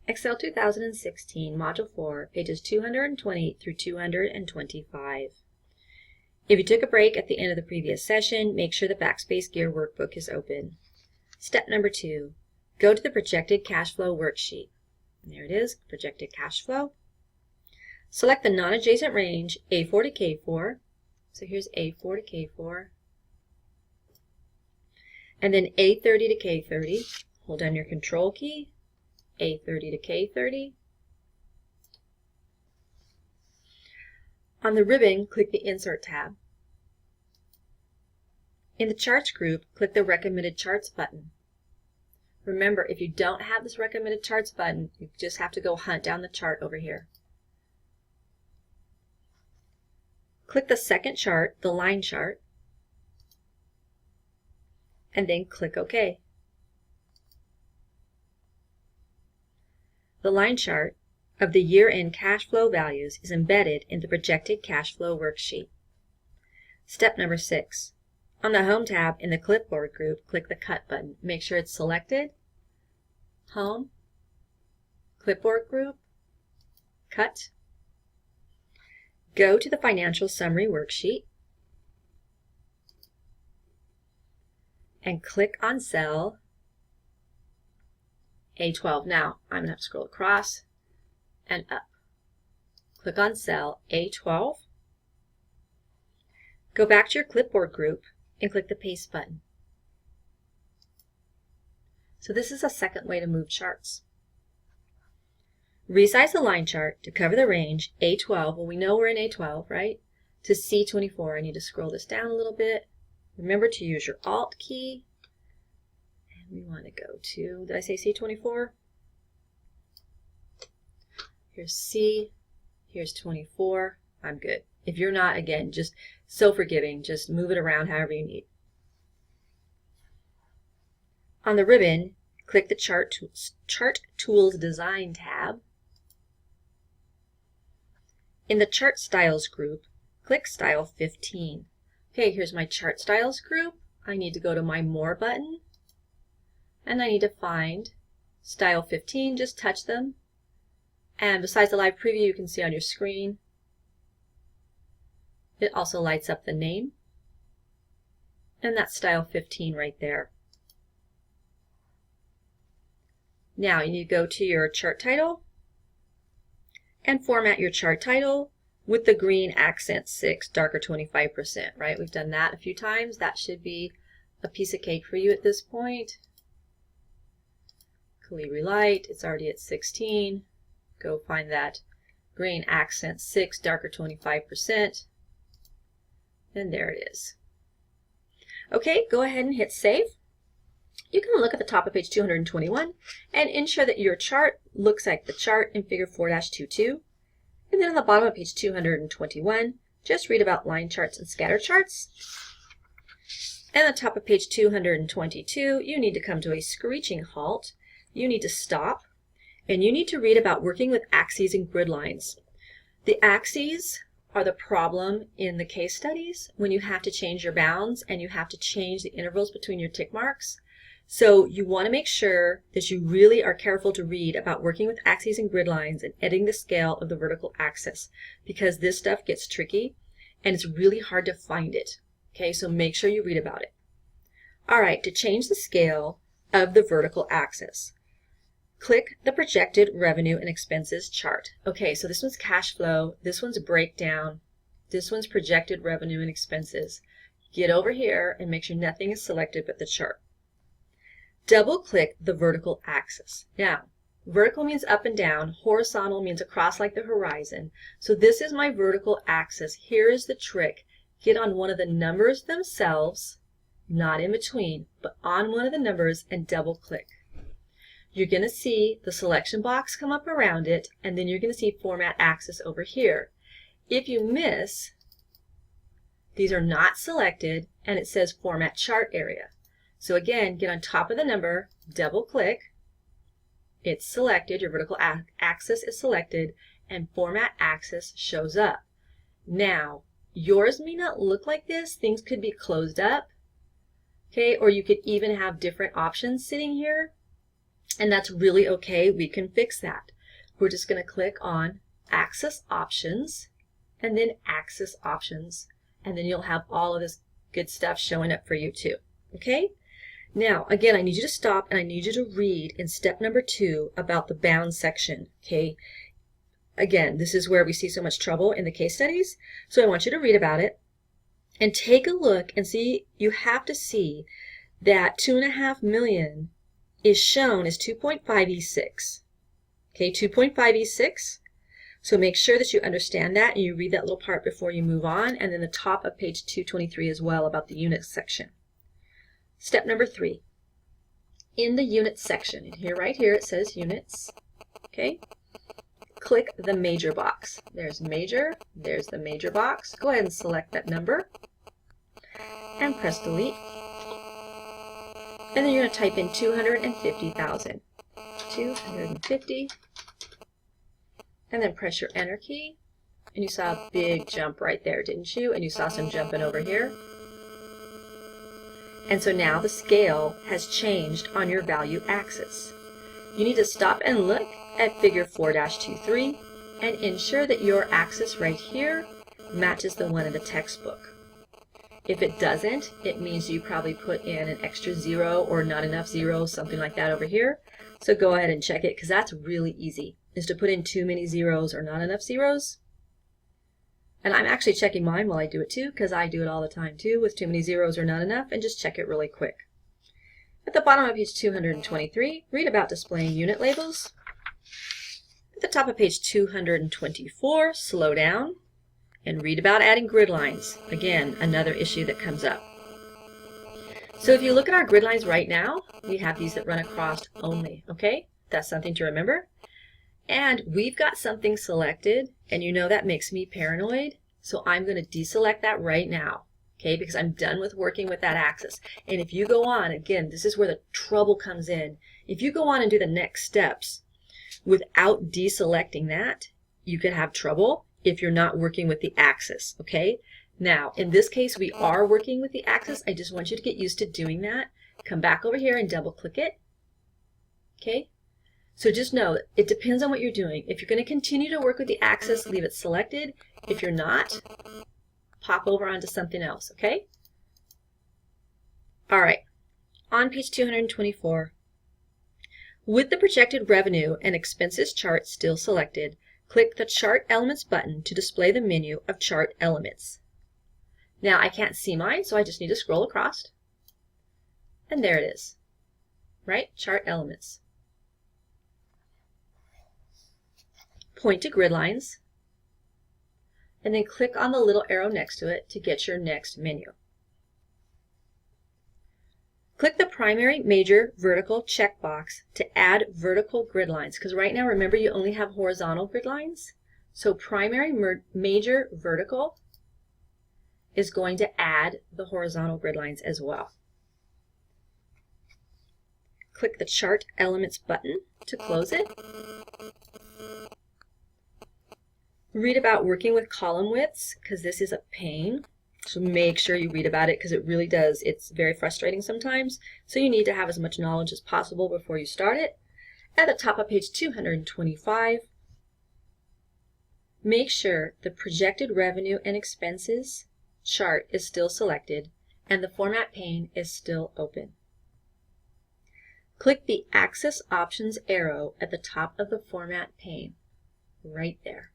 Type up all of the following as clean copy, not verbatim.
Excel 2016, Module 4, pages 220 through 225. If you took a break at the end of the previous session, make sure the Backspace Gear workbook is open. Step number 2, go to the Projected Cash Flow worksheet. And there it is, Projected Cash Flow. Select the non-adjacent range A4 to K4. So here's A4 to K4. And then A30 to K30. Hold down your Control key. A30 to K30. On the ribbon, click the Insert tab. In the Charts group, click the Recommended Charts button. Remember, if you don't have this Recommended Charts button, you just have to go hunt down the chart over here. Click the second chart, the line chart, and then click OK. The line chart of the year-end cash flow values is embedded in the Projected Cash Flow worksheet. Step number 6. On the Home tab in the Clipboard group, click the Cut button. Make sure it's selected. Home, Clipboard group, Cut. Go to the Financial Summary worksheet and click on cell A12. Now, I'm going to have to scroll across and up. Click on cell A12. Go back to your Clipboard group and click the Paste button. So this is a second way to move charts. Resize the line chart to cover the range A12. Well, we know we're in A12, right? To C24. I need to scroll this down a little bit. Remember to use your Alt key. We want to go to, did I say C24? Here's C, here's 24. I'm good. If you're not, again, just so forgiving, just move it around however you need. On the ribbon, click the Chart Tools Design tab. In the Chart Styles group, click Style 15. Okay, here's my Chart Styles group. I need to go to my More button. And I need to find Style 15, just touch them. And besides the live preview you can see on your screen, it also lights up the name. And that's Style 15 right there. Now you need to go to your chart title and format your chart title with the green accent 6, darker 25%, right? We've done that a few times. That should be a piece of cake for you at this point. Calibri Light, it's already at 16. Go find that green accent 6, darker 25%. And there it is. Okay, go ahead and hit save. You can look at the top of page 221 and ensure that your chart looks like the chart in figure 4-22. And then on the bottom of page 221, just read about line charts and scatter charts. And at the top of page 222, you need to come to a screeching halt. You need to stop, and you need to read about working with axes and grid lines. The axes are the problem in the case studies when you have to change your bounds and you have to change the intervals between your tick marks. So you want to make sure that you really are careful to read about working with axes and grid lines and editing the scale of the vertical axis, because this stuff gets tricky and it's really hard to find it. Okay, so make sure you read about it. All right, to change the scale of the vertical axis, click the Projected Revenue and Expenses chart. Okay, so this one's cash flow, this one's breakdown, this one's projected revenue and expenses. Get over here and make sure nothing is selected but the chart. Double-click the vertical axis. Now, vertical means up and down, horizontal means across like the horizon. So this is my vertical axis. Here is the trick. Get on one of the numbers themselves, not in between, but on one of the numbers and double-click. You're going to see the selection box come up around it, and then you're going to see Format Axis over here. If you miss, these are not selected, and it says Format Chart Area. So again, get on top of the number, double-click, it's selected, your vertical axis is selected, and Format Axis shows up. Now, yours may not look like this. Things could be closed up, okay, or you could even have different options sitting here. And that's really okay. We can fix that. We're just going to click on Axis Options and then Axis Options. And then you'll have all of this good stuff showing up for you too. Okay? Now, again, I need you to stop and I need you to read in step number 2 about the bound section. Okay? Again, this is where we see so much trouble in the case studies. So I want you to read about it and take a look and see, you have to see that 2.5 million is shown as 2.5E6. Okay, 2.5E6. So make sure that you understand that and you read that little part before you move on, and then the top of page 223 as well about the units section. Step number 3. In the units section, and here right here it says units. Okay? Click the major box. There's major, there's the major box. Go ahead and select that number and press delete. And then you're going to type in 250,000. 250. And then press your enter key. And you saw a big jump right there, didn't you? And you saw some jumping over here. And so now the scale has changed on your value axis. You need to stop and look at figure 4-23 and ensure that your axis right here matches the one in the textbook. If it doesn't, it means you probably put in an extra 0 or not enough zeros, something like that over here. So go ahead and check it, because that's really easy, is to put in too many zeros or not enough zeros. And I'm actually checking mine while I do it too, because I do it all the time too with too many zeros or not enough, and just check it really quick. At the bottom of page 223, read about displaying unit labels. At the top of page 224, slow down and read about adding grid lines. Again, another issue that comes up. So if you look at our grid lines right now, we have these that run across only, okay? That's something to remember. And we've got something selected, and you know that makes me paranoid, so I'm going to deselect that right now, okay? Because I'm done with working with that axis. And if you go on, again, this is where the trouble comes in. If you go on and do the next steps without deselecting that, you could have trouble if you're not working with the axis, okay? Now, in this case, we are working with the axis. I just want you to get used to doing that. Come back over here and double click it, okay? So just know that it depends on what you're doing. If you're going to continue to work with the axis, leave it selected. If you're not, pop over onto something else, okay? All right, on page 224, with the projected revenue and expenses chart still selected, click the Chart Elements button to display the menu of chart elements. Now I can't see mine, so I just need to scroll across. And there it is, right? Chart Elements. Point to grid lines, and then click on the little arrow next to it to get your next menu. Click the primary major vertical checkbox to add vertical grid lines, because right now, remember, you only have horizontal grid lines. So primary major vertical is going to add the horizontal grid lines as well. Click the Chart Elements button to close it. Read about working with column widths, because this is a pain. So make sure you read about it, because it really does. It's very frustrating sometimes. So you need to have as much knowledge as possible before you start it. At the top of page 225, make sure the projected revenue and expenses chart is still selected and the format pane is still open. Click the Axis Options arrow at the top of the format pane, right there.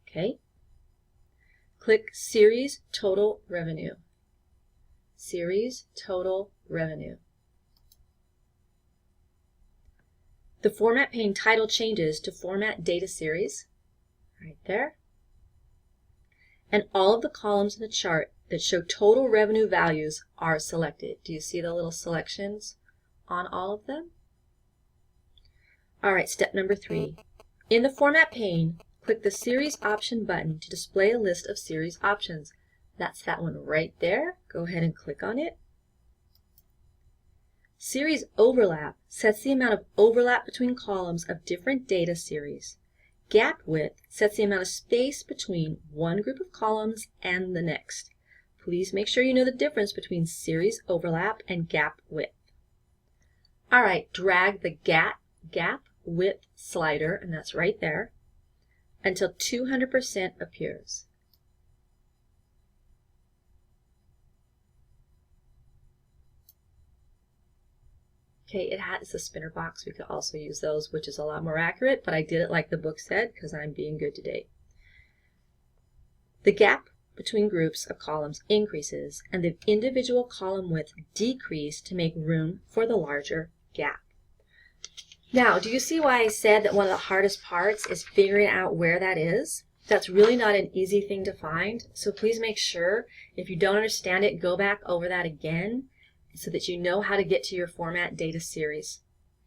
Okay? Click Series Total Revenue. Series Total Revenue. The format pane title changes to Format Data Series, right there. And all of the columns in the chart that show total revenue values are selected. Do you see the little selections on all of them? All right, step number 3. In the format pane, click the Series Option button to display a list of series options. That's that one right there. Go ahead and click on it. Series Overlap sets the amount of overlap between columns of different data series. Gap Width sets the amount of space between one group of columns and the next. Please make sure you know the difference between series overlap and gap width. All right, drag the gap width slider, and that's right there, until 200% appears. Okay, it has a spinner box. We could also use those, which is a lot more accurate, but I did it like the book said because I'm being good today. The gap between groups of columns increases and the individual column width decreases to make room for the larger gap. Now, do you see why I said that one of the hardest parts is figuring out where that is? That's really not an easy thing to find, so please make sure if you don't understand it, go back over that again so that you know how to get to your format data series.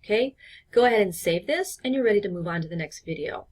Okay, go ahead and save this and you're ready to move on to the next video.